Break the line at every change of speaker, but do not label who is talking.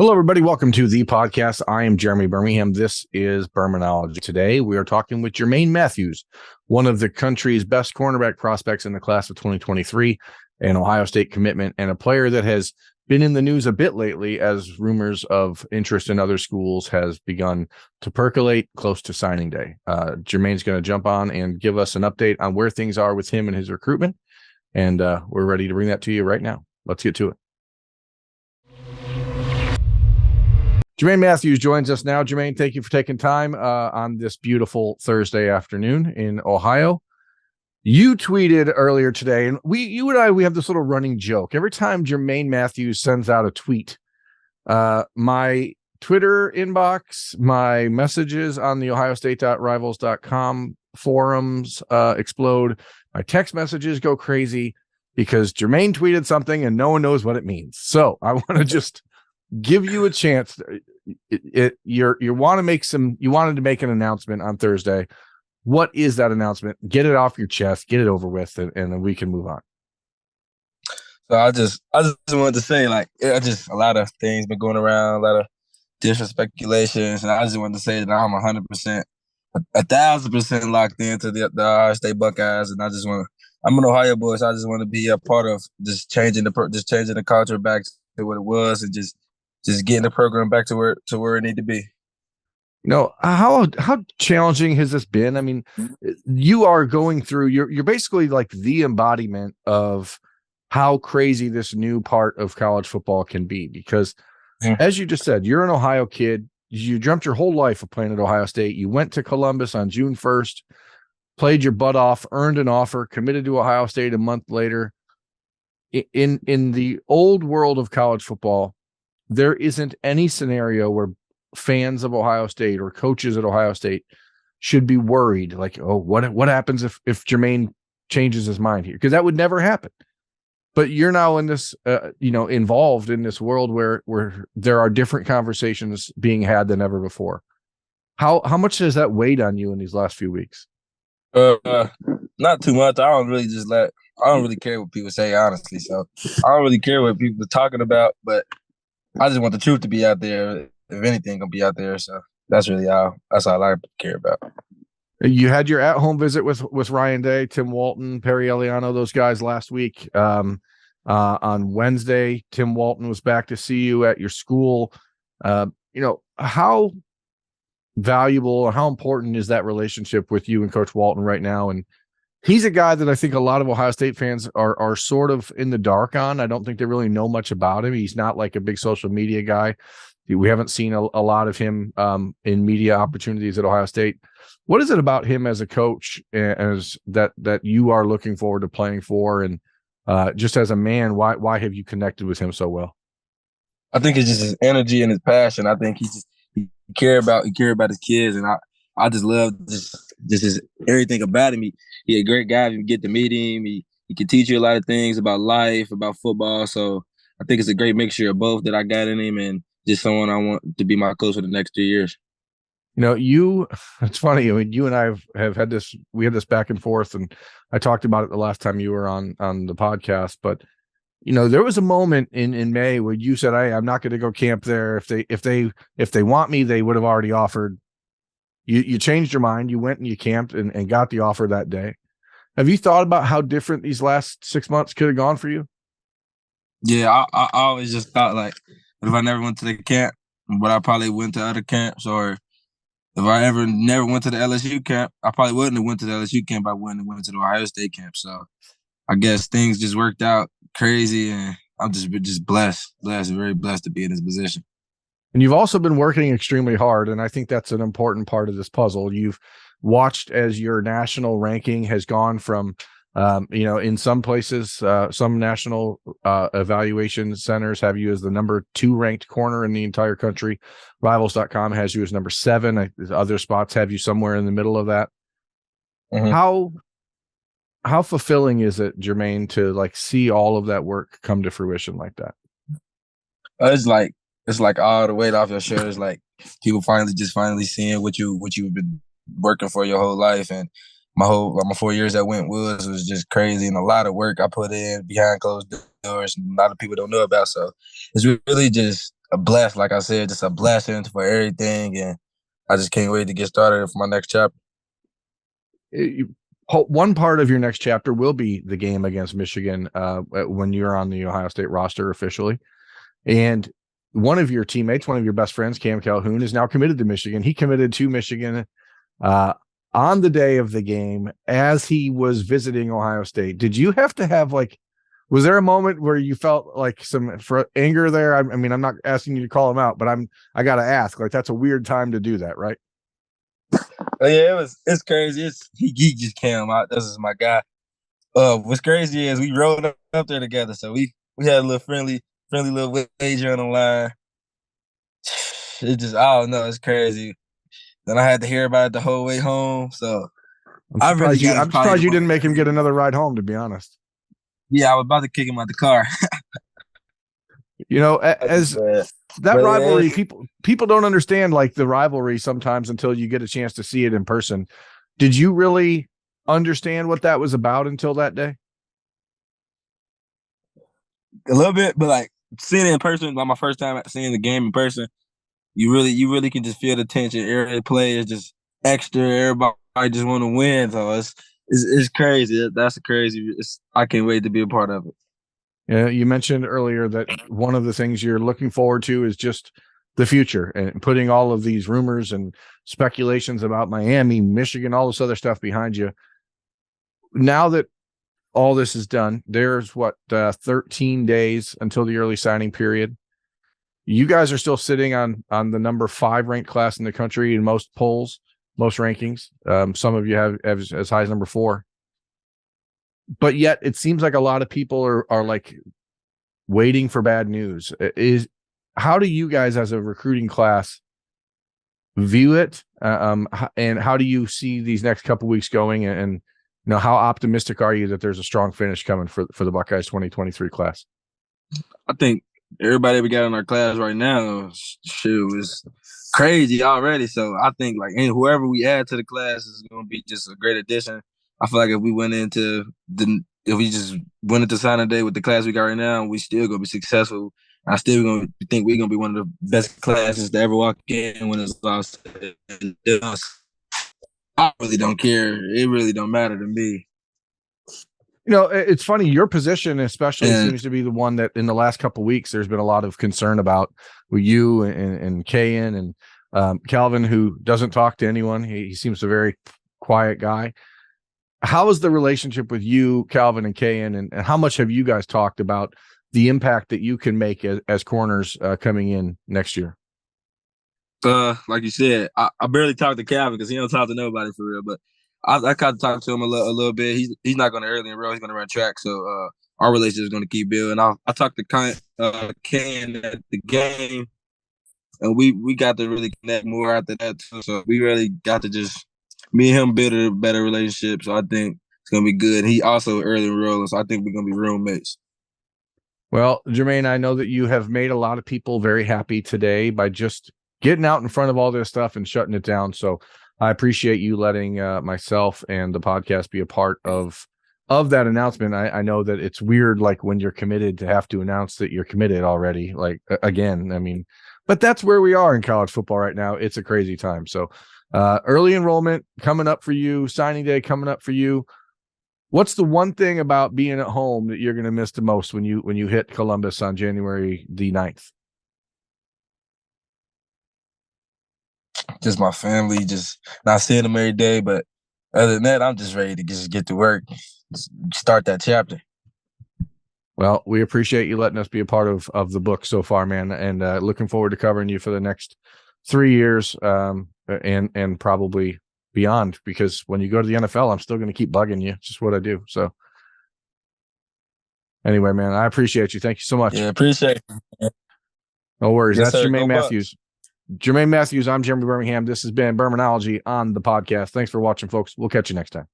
Hello, everybody. Welcome to the podcast. I am Jeremy Birmingham. This is Birminology. Today, we are talking with Jermaine Mathews, one of the country's best cornerback prospects in the class of 2023, an Ohio State commitment, and a player that has been in the news a bit lately as rumors of interest in other schools has begun to percolate close to signing day. Jermaine's going to jump on and give us an update on where things are with him and his recruitment, and we're ready to bring that to you right now. Let's get to it. Jermaine Mathews joins us now. Jermaine, thank you for taking time on this beautiful Thursday afternoon in Ohio. You tweeted earlier today, and we have this little running joke. Every time Jermaine Mathews sends out a tweet, my Twitter inbox, my messages on the ohiostate.rivals.com forums explode. My text messages go crazy because Jermaine tweeted something and no one knows what it means. So I want to just give you a chance. You wanted to make an announcement on Thursday. What is that announcement? Get it off your chest, get it over with, and then we can move on.
So I just wanted to say, a lot of things been going around, a lot of different speculations, and I just wanted to say that I'm 100%, 1,000% locked into the Ohio State Buckeyes, and I'm an Ohio boy, so I just want to be a part of just changing the culture back to what it was, and just getting the program back to where it need to be.
How challenging has this been? I mean, you are going through, you're basically like the embodiment of how crazy this new part of college football can be, because as you just said, you're an Ohio kid. You dreamt your whole life of playing at Ohio State. You went to Columbus on June 1st, played your butt off, earned an offer, committed to Ohio State a month later. In the old world of college football, there isn't any scenario where fans of Ohio State or coaches at Ohio State should be worried, like, oh, what happens if Jermaine changes his mind here? Because that would never happen. But you're now in this, involved in this world where there are different conversations being had than ever before. How much has that weighed on you in these last few weeks?
Not too much. I don't really care what people say, honestly. So I don't really care what people are talking about, but I just want the truth to be out there. If anything, gonna be out there. So that's all I care about.
You had your at-home visit with Ryan Day, Tim Walton, Perry Eliano, those guys last week. On Wednesday, Tim Walton was back to see you at your school. How valuable or how important is that relationship with you and Coach Walton right now? And he's a guy that I think a lot of Ohio State fans are sort of in the dark on. I don't think they really know much about him. He's not like a big social media guy. We haven't seen a lot of him in media opportunities at Ohio State. What is it about him as a coach as that you are looking forward to playing for? And just as a man, why have you connected with him so well?
I think it's just his energy and his passion. I think he care about his kids, and I just love just his everything about him. He's a great guy. If you get to meet him, he can teach you a lot of things about life, about football. So I think it's a great mixture of both that I got in him, and just someone I want to be my coach for the next 2 years.
It's funny. I mean, you and I have had we had this back and forth, and I talked about it the last time you were on the podcast, but there was a moment in May where you said, I'm not going to go camp there. If they want me, they would have already offered. You changed your mind. You went and you camped and got the offer that day. Have you thought about how different these last 6 months could have gone for you?
Yeah, I always just thought, like, if I never went to the camp, but I probably went to other camps, or if I ever never went to the LSU camp, I probably wouldn't have went to the LSU camp. I wouldn't have went to the Ohio State camp. So I guess things just worked out crazy, and I'm just blessed, very blessed to be in this position.
And you've also been working extremely hard, and I think that's an important part of this puzzle. You've watched as your national ranking has gone from in some places, some national evaluation centers have you as the number 2 ranked corner in the entire country. Rivals.com has you as number 7. Other spots have you somewhere in the middle of that. Mm-hmm. How fulfilling is it, Jermaine, to see all of that work come to fruition like that?
It's like all the weight off your shoulders. Like people finally seeing what you've been working for your whole life, and my 4 years at Wentworth was just crazy, and a lot of work I put in behind closed doors and a lot of people don't know about. So it's really just a blast. Like I said, just a blessing for everything, and I just can't wait to get started for my next chapter.
One part of your next chapter will be the game against Michigan when you're on the Ohio State roster officially. And one of your teammates, one of your best friends, Cam Calhoun, is now committed to Michigan. He committed to Michigan on the day of the game as he was visiting Ohio State. Did you have to have was there a moment where you felt like some anger there? I mean, I'm not asking you to call him out, but I got to ask, that's a weird time to do that, right?
Oh, yeah, it's crazy. He just came out. This is my guy. What's crazy is we rode up there together, so we had a little friendly little wager on the line. It just, I don't know, it's crazy. Then I had to hear about it the whole way home. So
I'm surprised you didn't make him get another ride home, to be honest.
Yeah, I was about to kick him out the car.
As that rivalry, people don't understand the rivalry sometimes until you get a chance to see it in person. Did you really understand what that was about until that day?
A little bit, but seeing it in person, my first time seeing the game in person, you really can just feel the tension. Every play is just extra. Everybody just want to win. So it's crazy. That's crazy. I can't wait to be a part of it.
Yeah, you mentioned earlier that one of the things you're looking forward to is just the future and putting all of these rumors and speculations about Miami, Michigan, all this other stuff behind you. Now that all this is done, there's 13 days until the early signing period. You guys are still sitting on the number 5 ranked class in the country in most polls, most rankings. Some of you have as high as number 4. But yet it seems like a lot of people are waiting for bad news. How do you guys as a recruiting class view it? And how do you see these next couple weeks going? And how optimistic are you that there's a strong finish coming for the Buckeyes 2023 class?
I think everybody we got in our class right now, is crazy already. So I think whoever we add to the class is going to be just a great addition. I feel like if we just went into signing day with the class we got right now, we still gonna be successful. I still gonna think we're gonna be one of the best classes to ever walk in when it's all said and done. I really don't care. It really don't matter to me.
It's funny. Your position especially seems to be the one that in the last couple of weeks there's been a lot of concern about with you and Kayan and Calvin, who doesn't talk to anyone. He seems a very quiet guy. How is the relationship with you, Calvin, and Kayan, and how much have you guys talked about the impact that you can make as corners coming in next year?
Like you said, I barely talk to Calvin because he don't talk to nobody for real. But I kind of talk to him a little bit. He's not going to early enroll. He's going to run track. So our relationship is going to keep building. I talked to Kayan at the game, and we got to really connect more after that too. So we really got to just me and him build a better relationship. So I think it's going to be good. He also early enrolling, so I think we're going to be roommates.
Well, Jermaine, I know that you have made a lot of people very happy today by just getting out in front of all this stuff and shutting it down. So I appreciate you letting myself and the podcast be a part of that announcement. I know that it's weird, when you're committed, to have to announce that you're committed already. Again, I mean, but that's where we are in college football right now. It's a crazy time. So early enrollment coming up for you, signing day coming up for you. What's the one thing about being at home that you're going to miss the most when you hit Columbus on January the 9th?
Just my family, just not seeing them every day. But other than that, I'm just ready to just get to work, just start that chapter.
Well, we appreciate you letting us be a part of the book so far, man, and looking forward to covering you for the next 3 years and probably beyond, because when you go to the NFL, I'm still going to keep bugging you. It's just what I do. So anyway, man, I appreciate you. Thank you so much.
Yeah, appreciate it.
No worries.
Yes,
That's
sir.
Jermaine Mathews. Jermaine Mathews. I'm Jeremy Birmingham. This has been Birminology on the podcast. Thanks for watching, folks. We'll catch you next time.